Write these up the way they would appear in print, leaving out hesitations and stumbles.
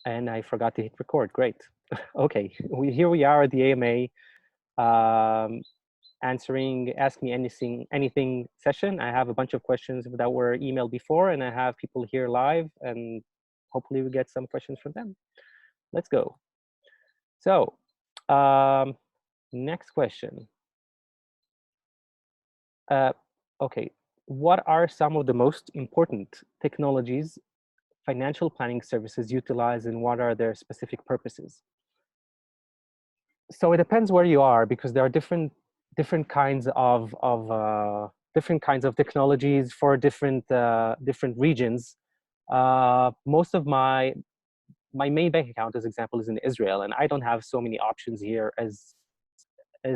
And I forgot to hit record. Great. Okay, here we are at the AMA answering Ask Me Anything session. I have a bunch of questions that were emailed before, and I have people here live, and hopefully we get some questions from them. Let's go. So, next question. Okay, what are some of the most important technologies financial planning services utilize, and what are their specific purposes? So it depends where you are, because there are different kinds of different kinds of technologies for different regions. Most of my main bank account, as example, is in Israel, and I don't have so many options here as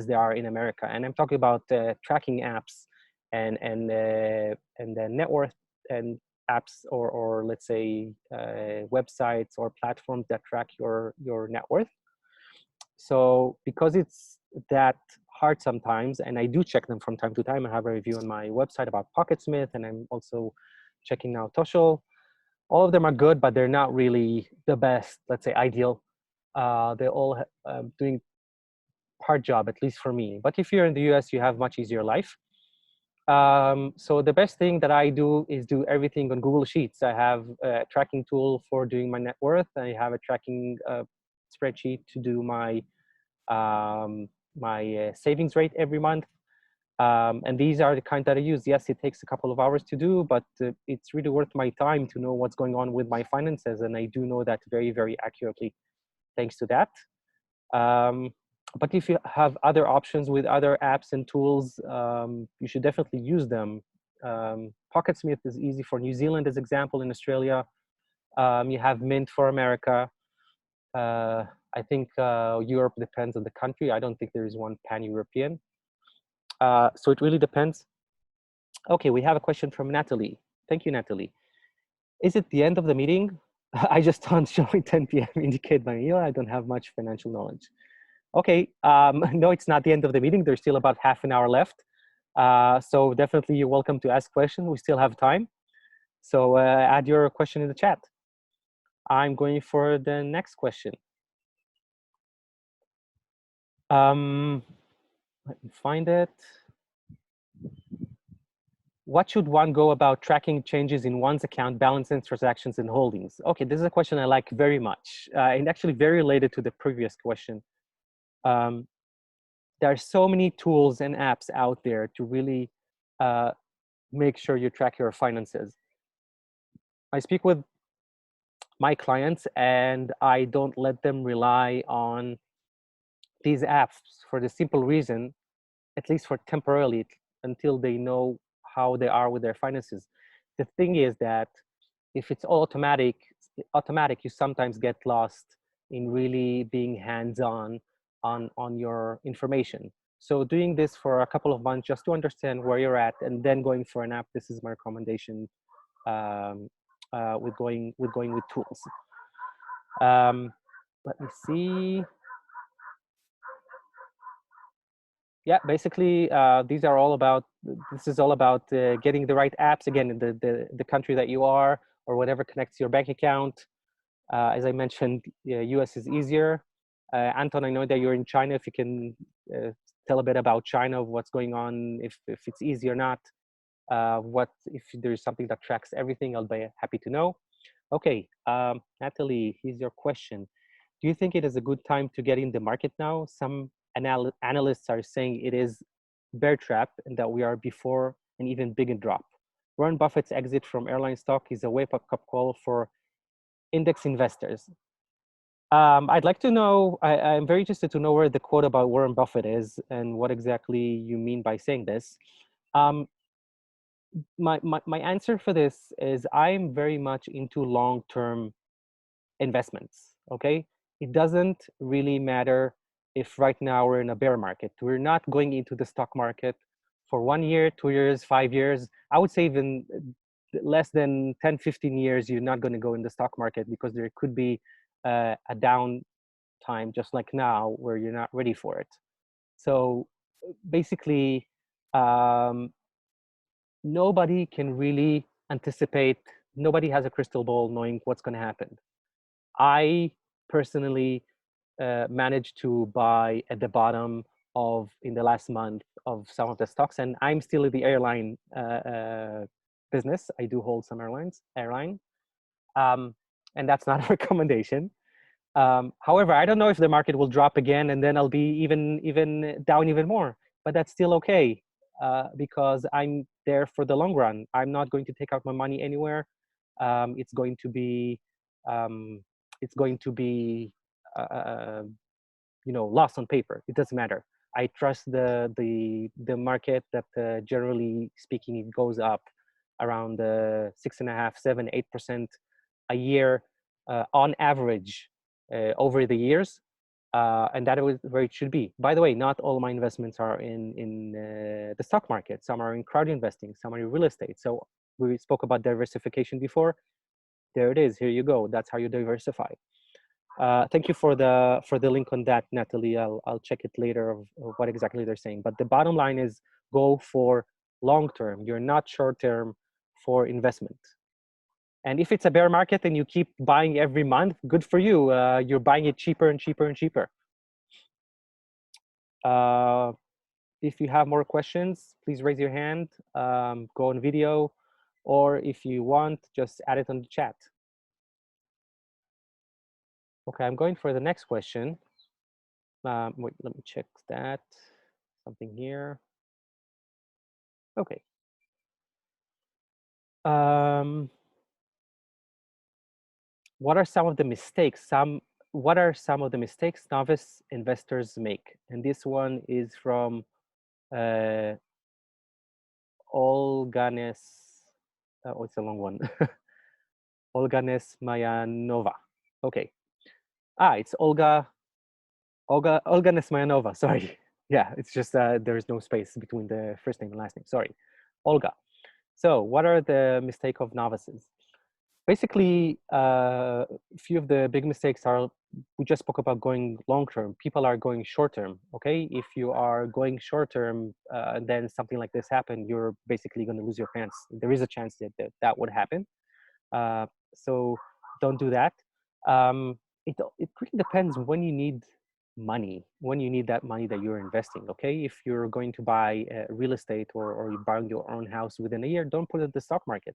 there are in America. And I'm talking about tracking apps and then net worth and apps, or let's say websites or platforms that track your net worth. So because it's that hard sometimes, and I do check them from time to time, I have a review on my website about Pocketsmith, and I'm also checking now Toshal. All of them are good, but they're not really the best, let's say ideal. They're all doing hard job, at least for me. But if you're in the US, you have much easier life. So the best thing that I do is do everything on Google Sheets. I have a tracking tool for doing my net worth. I have a tracking spreadsheet to do my savings rate every month. And these are the kind that I use. Yes, it takes a couple of hours to do, but it's really worth my time to know what's going on with my finances. And I do know that very, very accurately, thanks to that. But if you have other options with other apps and tools, you should definitely use them. Pocketsmith is easy for New Zealand, as example. In Australia, you have Mint for America. I think Europe depends on the country. I don't think there is one pan-European. So it really depends. Okay, we have a question from Natalie. Thank you, Natalie. Is it the end of the meeting? I just found showing 10 p.m. indicate my email. I don't have much financial knowledge. Okay, no, it's not the end of the meeting. There's still about half an hour left. So definitely you're welcome to ask questions. We still have time. So add your question in the chat. I'm going for the next question. Let me find it. What should one go about tracking changes in one's account balances, transactions, and holdings? Okay, this is a question I like very much, and actually very related to the previous question. There are so many tools and apps out there to really make sure you track your finances. I speak with my clients, and I don't let them rely on these apps for the simple reason, at least for temporarily, until they know how they are with their finances. The thing is that if it's all automatic, you sometimes get lost in really being hands-on on your information. So doing this for a couple of months just to understand where you're at, and then going for an app, this is my recommendation with going with tools. Let me see. Yeah, basically, these are all about, this is all about getting the right apps, again, in the country that you are, or whatever connects your bank account. As I mentioned, US is easier. Anton, I know that you're in China. If you can tell a bit about China, what's going on, if it's easy or not, what if there's something that tracks everything, I'll be happy to know. Okay, Natalie, here's your question. Do you think it is a good time to get in the market now? Some analysts are saying it is bear trap and that we are before an even bigger drop. Warren Buffett's exit from airline stock is a wake-up call for index investors. I'd like to know, I'm very interested to know where the quote about Warren Buffett is and what exactly you mean by saying this. My answer for this is I'm very much into long-term investments, okay? It doesn't really matter if right now we're in a bear market. We're not going into the stock market for 1 year, 2 years, 5 years. I would say even less than 10, 15 years, you're not going to go in the stock market, because there could be a down time just like now where you're not ready for it. So basically, nobody can really anticipate, nobody has a crystal ball knowing what's going to happen. I personally managed to buy at the bottom of in the last month of some of the stocks, and I'm still in the airline business. I do hold some airline, um, and that's not a recommendation. However, I don't know if the market will drop again, and then I'll be even down even more. But that's still okay because I'm there for the long run. I'm not going to take out my money anywhere. It's going to be um, it's going to be lost on paper. It doesn't matter. I trust the market that generally speaking it goes up around 6.5, 7, 8% a year on average over the years, and that is where it should be. By the way, not all my investments are in the stock market. Some are in crowd investing, some are in real estate. So we spoke about diversification before. There it is. Here you go. That's how you diversify. Thank you for the link on that, Natalie. I'll check it later of what exactly they're saying. But the bottom line is go for long term. You're not short term for investment. And if it's a bear market and you keep buying every month, good for you. You're buying it cheaper and cheaper and cheaper. If you have more questions, please raise your hand, go on video, or if you want, just add it on the chat. Okay, I'm going for the next question. Wait, let me check that. Something here. Okay. What are some of the mistakes? What are some of the mistakes novice investors make? And this one is from Olganes. Oh, it's a long one. Olganes Mayanova. Okay. It's Olga Nesmayanova. Sorry. Yeah, it's just there is no space between the first name and last name. Sorry, Olga. So, what are the mistake of novices? Basically, a few of the big mistakes are we just spoke about going long term. People are going short term. Okay, if you are going short term, then something like this happen, you're basically going to lose your pants. There is a chance that would happen. So don't do that. It really depends when you need money, when you need that money that you're investing. Okay, if you're going to buy real estate or you're buying your own house within a year, don't put it in the stock market.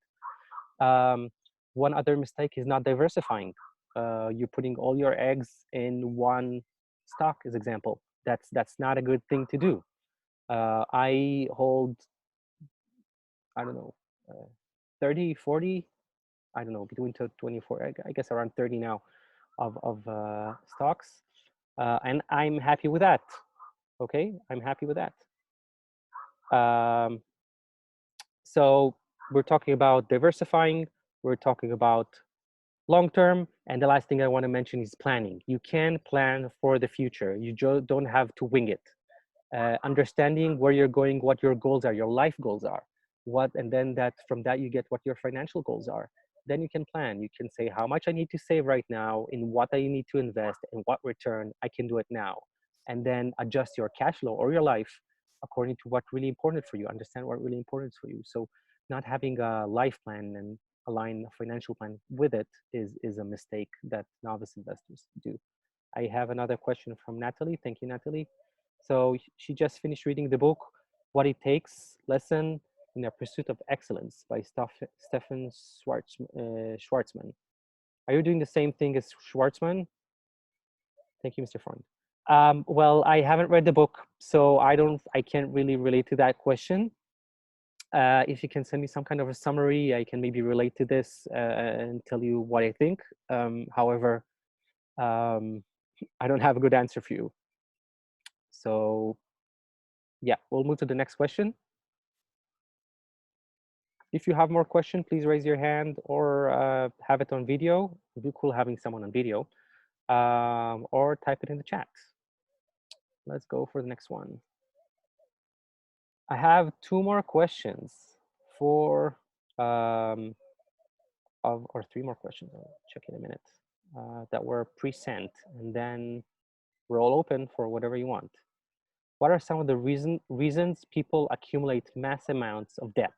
One other mistake is not diversifying. You're putting all your eggs in one stock, as example. That's not a good thing to do. I hold, I don't know, 30, 40, I don't know, between 24, I guess around 30 now of stocks. And I'm happy with that. Okay, I'm happy with that. So we're talking about diversifying. We're talking about long term. And the last thing I want to mention is planning. You can plan for the future. You don't have to wing it. Understanding where you're going, what your goals are, your life goals are, and then from that you get what your financial goals are. Then you can plan. You can say how much I need to save right now, in what I need to invest, and what return I can do it now, and then adjust your cash flow or your life according to what really important for you. Understand what really important for you. So not having a life plan and align a financial plan with it is a mistake that novice investors do. I have another question from Natalie. Thank you, Natalie. So she just finished reading the book, What It Takes, Lesson in a Pursuit of Excellence by Stefan Schwartzman. Are you doing the same thing as Schwartzman? Thank you, Mr. Freund. Well, I haven't read the book, so I can't really relate to that question. If you can send me some kind of a summary, I can maybe relate to this and tell you what I think. However, I don't have a good answer for you. So yeah, we'll move to the next question. If you have more questions, please raise your hand or have it on video. It'd be cool having someone on video, or type it in the chat. Let's go for the next one. I have two more questions or three more questions. I'll check in a minute. That were pre-sent, and then we're all open for whatever you want. What are some of the reasons people accumulate mass amounts of debt,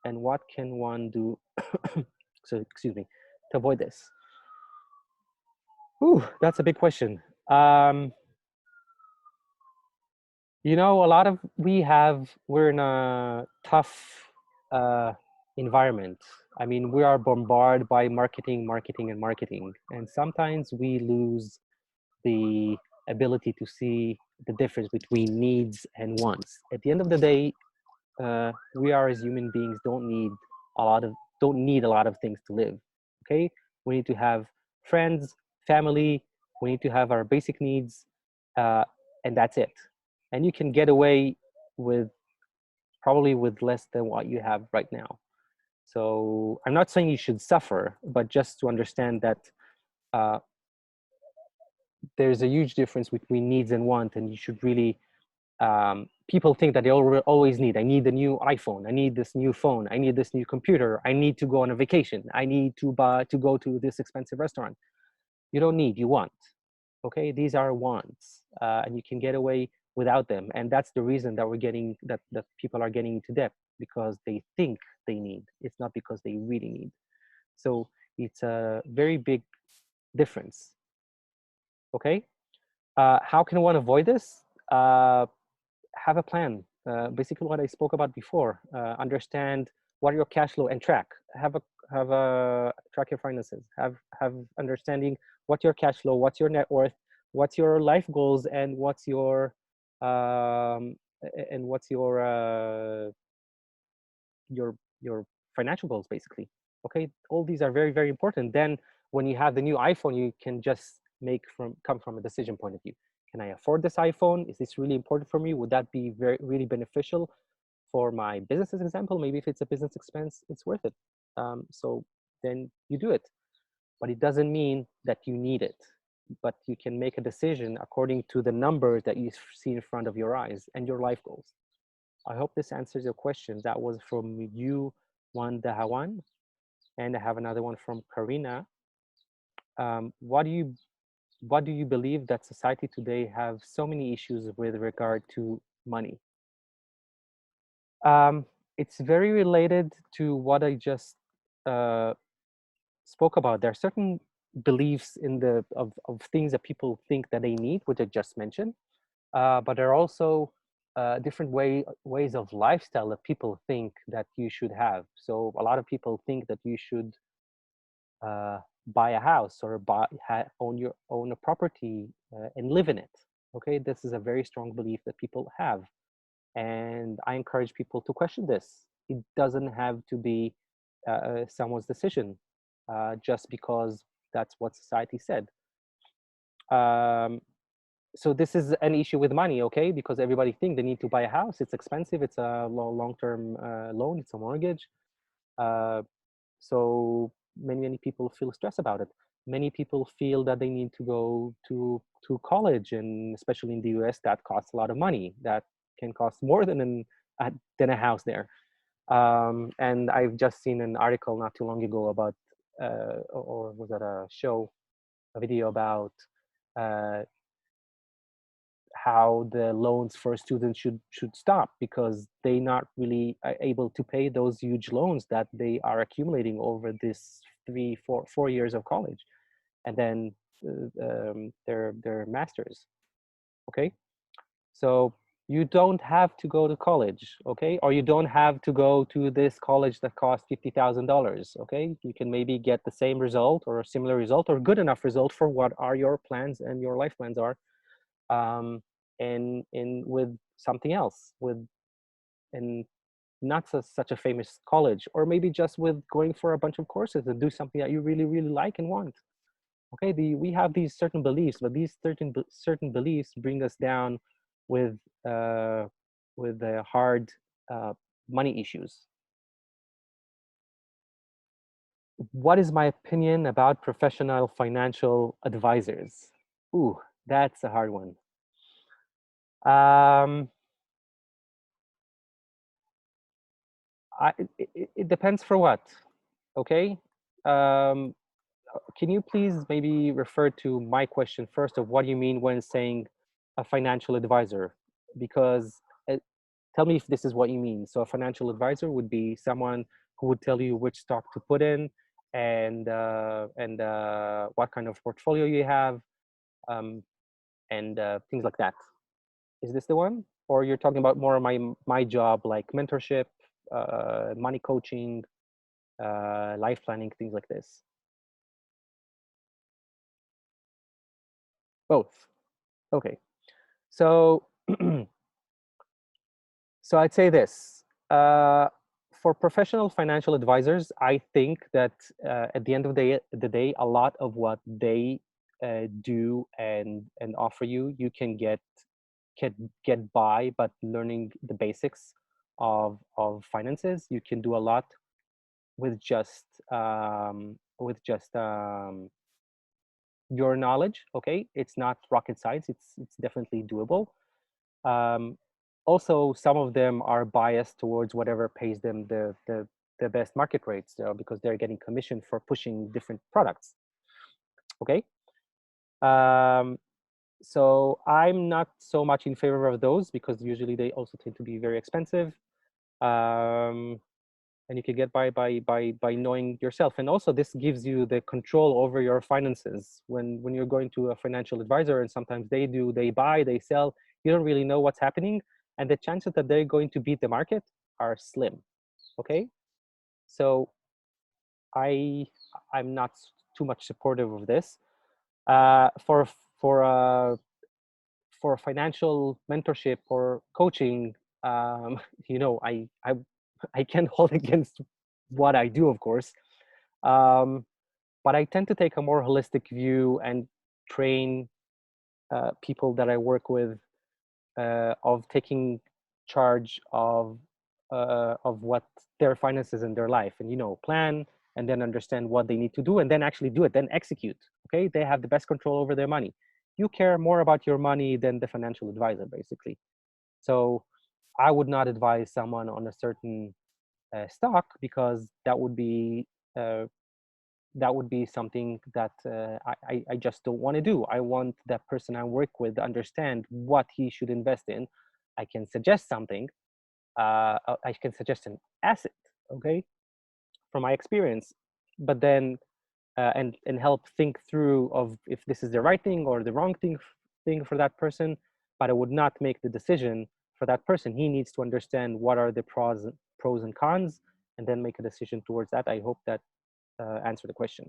and what can one do? So excuse me, to avoid this? Ooh, that's a big question. Um, a lot of we're in a tough uh, environment. I mean, we are bombarded by marketing, marketing, and marketing, and sometimes we lose the ability to see the difference between needs and wants. At the end of the day, we are as human beings a lot of don't need a lot of things to live. Okay, we need to have friends, family. We need to have our basic needs, uh, and that's it. And you can get away with probably with less than what you have right now. So I'm not saying you should suffer, but just to understand that uh, there's a huge difference between needs and want, and you should really people think that they always need. I need the new iPhone. I need this new phone. I need this new computer. I need to go on a vacation. I need to go to this expensive restaurant. You don't need. You want. Okay, these are wants, and you can get away without them. And that's the reason that that people are getting into debt because they think they need. It's not because they really need. So it's a very big difference. Okay, how can one avoid this? Have a plan. Basically, what I spoke about before. Understand what are your cash flow and track. Have a track your finances. Have understanding what's your cash flow, what's your net worth, what's your life goals, and um, what's your financial goals basically. Okay, all these are very very important. Then when you have the new iPhone, you can just come from a decision point of view. Can I afford this iPhone? Is this really important for me? Would that be very really beneficial for my business as example? Maybe if it's a business expense, it's worth it. So then you do it, but it doesn't mean that you need it, but you can make a decision according to the numbers that you see in front of your eyes and your life goals. I hope this answers your question. That was from you, Juan Dahawan, and I have another one from Karina. Um, what do you what do you believe that society today have so many issues with regard to money? Um, it's very related to what I just uh, spoke about. There are certain beliefs of things that people think that they need, which I just mentioned. But there are also different ways of lifestyle that people think that you should have. So a lot of people think that you should buy a house or own a property and live in it. Okay, this is a very strong belief that people have, and I encourage people to question this. It doesn't have to be someone's decision just because that's what society said. Um, so this is an issue with money, okay? Because everybody think they need to buy a house. It's expensive. It's a long-term loan. It's a mortgage. Uh, so many people feel stressed about it. Many people feel that they need to go to college, and especially in the US, that costs a lot of money. That can cost more than a house there. And I've just seen an article not too long ago about, or was that a show, a video about uh, how the loans for students should stop because they're not really able to pay those huge loans that they are accumulating over this 4 years of college, and then their masters. Okay, so you don't have to go to college, okay, or you don't have to go to this college that costs $50,000. Okay, you can maybe get the same result or a similar result or good enough result for what are your plans and your life plans are, and in with something else, with and not such a famous college, or maybe just with going for a bunch of courses and do something that you really really like and want. Okay, we have these certain beliefs, but these certain beliefs bring us down with uh, hard uh, money issues. What is my opinion about professional financial advisors? Ooh, that's a hard one. um, it depends for what. Okay. Um, can you please maybe refer to my question first of what you mean when saying a financial advisor? Because tell me if this is what you mean. So a financial advisor would be someone who would tell you which stock to put in and what kind of portfolio you have, um, and things like that. Is this the one? Or you're talking about more of my job, like mentorship, money coaching, life planning, things like this? Both. Okay. So so I'd say this. For professional financial advisors, I think that at the end of the day, a lot of what they do and offer you, you can get by, but learning the basics of finances, you can do a lot with just your knowledge. Okay, it's not rocket science. It's definitely doable. Um, Also, some of them are biased towards whatever pays them the best market rates, because they're getting commission for pushing different products. Okay. Um, so I'm not so much in favor of those because usually they also tend to be very expensive. Um, and you can get by knowing yourself, and also this gives you the control over your finances when you're going to a financial advisor, and sometimes they buy, they sell, you don't really know what's happening, and the chances that they're going to beat the market are slim. Okay, so i I'm not too much supportive of this. Uh, for for uh, for financial mentorship or coaching, um, I can't hold against what I do, of course. Um, but I tend to take a more holistic view and train people that I work with of taking charge of what their finances in their life, and plan, and then understand what they need to do, and then actually do it, then execute. Okay, they have the best control over their money. You care more about your money than the financial advisor, basically. So I would not advise someone on a certain stock, because uh, that would be something that I just don't want to do. I want that person I work with to understand what he should invest in. I can suggest something. I can suggest an asset, okay, from my experience, but then and help think through of if this is the right thing or the wrong thing for that person. But I would not make the decision for that person. He needs to understand what are the pros and cons, and then make a decision towards that. I hope that answered the question.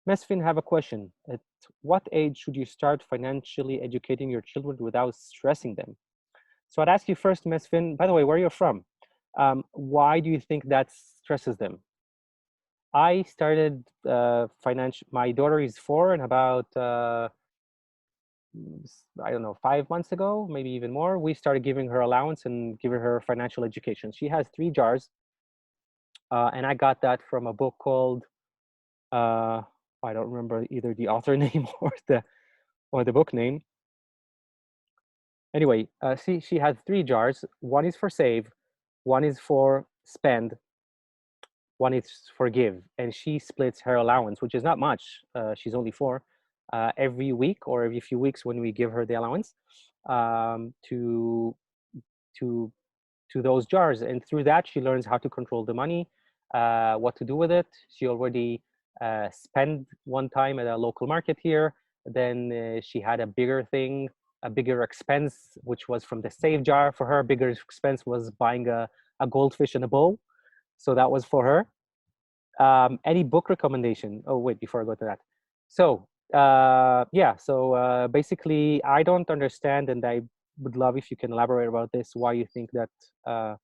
Mesfin, have a question. At what age should you start financially educating your children without stressing them? So I'd ask you first, Mesfin, by the way, where you're from. Why do you think that stresses them? I started financial. My daughter is 4, and about I don't know, 5 months ago, maybe even more, we started giving her allowance and giving her financial education. She has 3 jars, and I got that from a book called uh, I don't remember either the author name or the book name. Anyway, she has 3 jars. One is for save, one is for spend, one is for give, and she splits her allowance, which is not much. She's only 4. Every week or every few weeks when we give her the allowance, to to to those jars, and through that she learns how to control the money, what to do with it. She already spent one time at a local market here. Then she had a bigger thing, a bigger expense, which was from the save jar. For her, a bigger expense was buying a goldfish in a bowl, so that was for her. Any book recommendation? Oh wait, before I go to that. So yeah, so basically I don't understand, and I would love if you can elaborate about this, why you think that uh,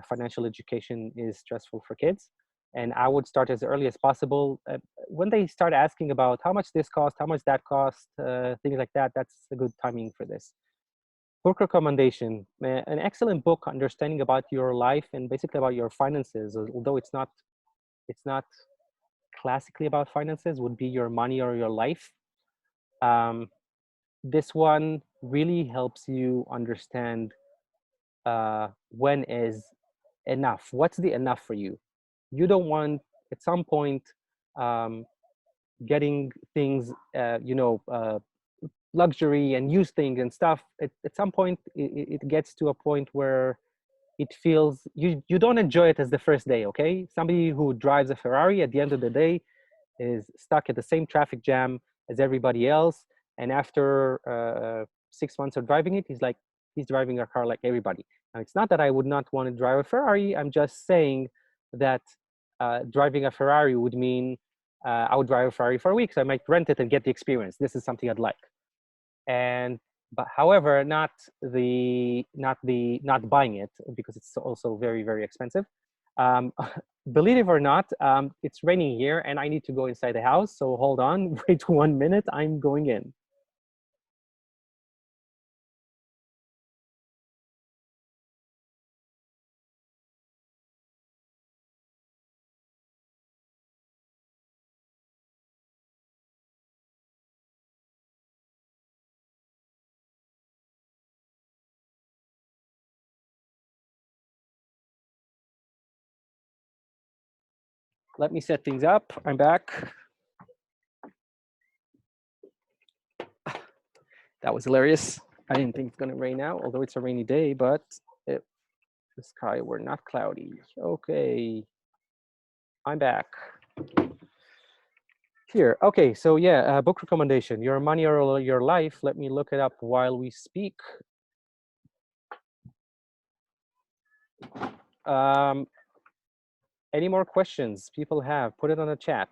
financial education is stressful for kids. And I would start as early as possible. When they start asking about how much this cost, how much that cost, things like that, that's a good timing for this. Book recommendation: an excellent book, understanding about your life and basically about your finances, although it's not classically about finances, would be Your Money or Your Life. Um, this one really helps you understand when is enough. What's the enough for you? You don't want at some point um, getting things, luxury and use things and stuff. At some point, it gets to a point where it feels, you don't enjoy it as the first day, okay? Somebody who drives a Ferrari at the end of the day is stuck at the same traffic jam as everybody else. And after 6 months of driving it, he's driving a car like everybody. Now, it's not that I would not want to drive a Ferrari. I'm just saying that driving a Ferrari would mean I would drive a Ferrari for a week. So I might rent it and get the experience. This is something I'd like. But however, not buying it, because it's also very, very expensive. Believe it or not, it's raining here and I need to go inside the house. So hold on, wait 1 minute, I'm going in. Let me set things up. I'm back. That was hilarious. I didn't think it's gonna rain out, although it's a rainy day, but the sky were not cloudy. Okay, I'm back. Here, okay, so yeah, book recommendation, Your Money or Your Life. Let me look it up while we speak. Any more questions people have? Put it on the chat.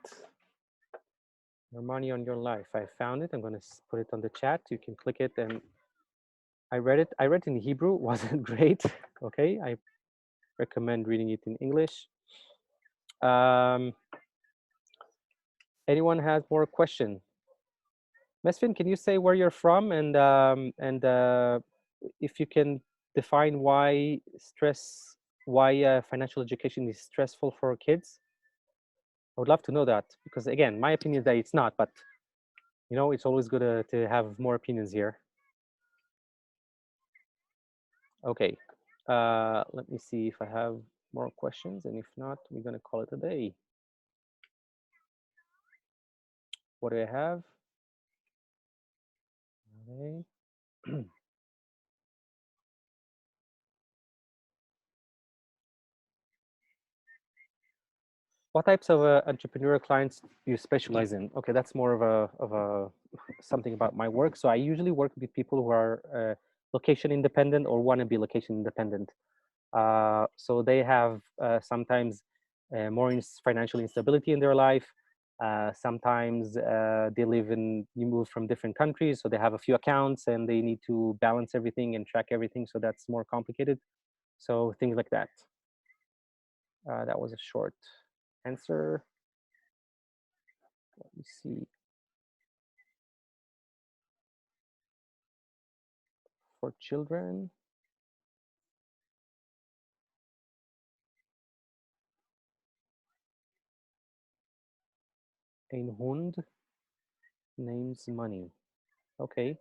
Your Money on Your Life. I found it. I'm going to put it on the chat. You can click it. And I read it in Hebrew. Wasn't great. Okay, I recommend reading it in English. Anyone has more question? Mesfin, can you say where you're from, and if you can define why financial education is stressful for kids? I would love to know that, because again, my opinion is that it's not, but you know, it's always good to have more opinions here. Okay, let me see if I have more questions, and if not, we're gonna call it a day. What do I have? Okay. What types of entrepreneurial clients do you specialize in? Okay, that's more of a something about my work. So I usually work with people who are location independent or want to be location independent. So they have sometimes more financial instability in their life. Sometimes you move from different countries, so they have a few accounts and they need to balance everything and track everything. So that's more complicated. So things like that. That was a short answer. Let me see. For children. Ein Hund names money. Okay.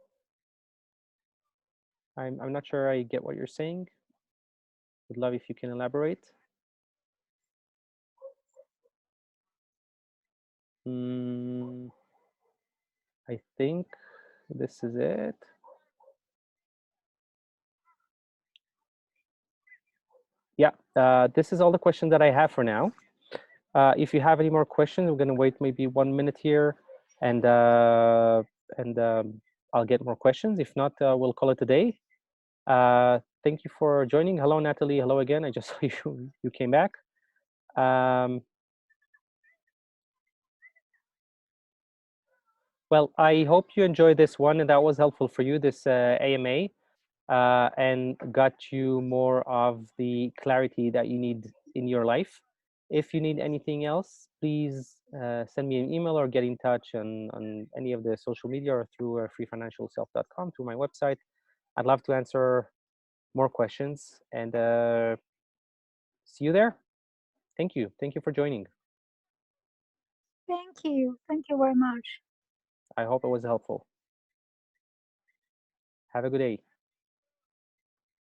I'm not sure I get what you're saying. Would love if you can elaborate. I think this is it. Yeah, this is all the questions that I have for now. If you have any more questions, we're gonna wait maybe 1 minute here, and I'll get more questions. If not, we'll call it a day. Thank you for joining. Hello, Natalie. Hello again. I just saw you came back. Well, I hope you enjoyed this one and that was helpful for you, this AMA, and got you more of the clarity that you need in your life. If you need anything else, please send me an email or get in touch on any of the social media or through freefinancialself.com, through my website. I'd love to answer more questions, and see you there. Thank you. Thank you for joining. Thank you. Thank you very much. I hope it was helpful. Have a good day.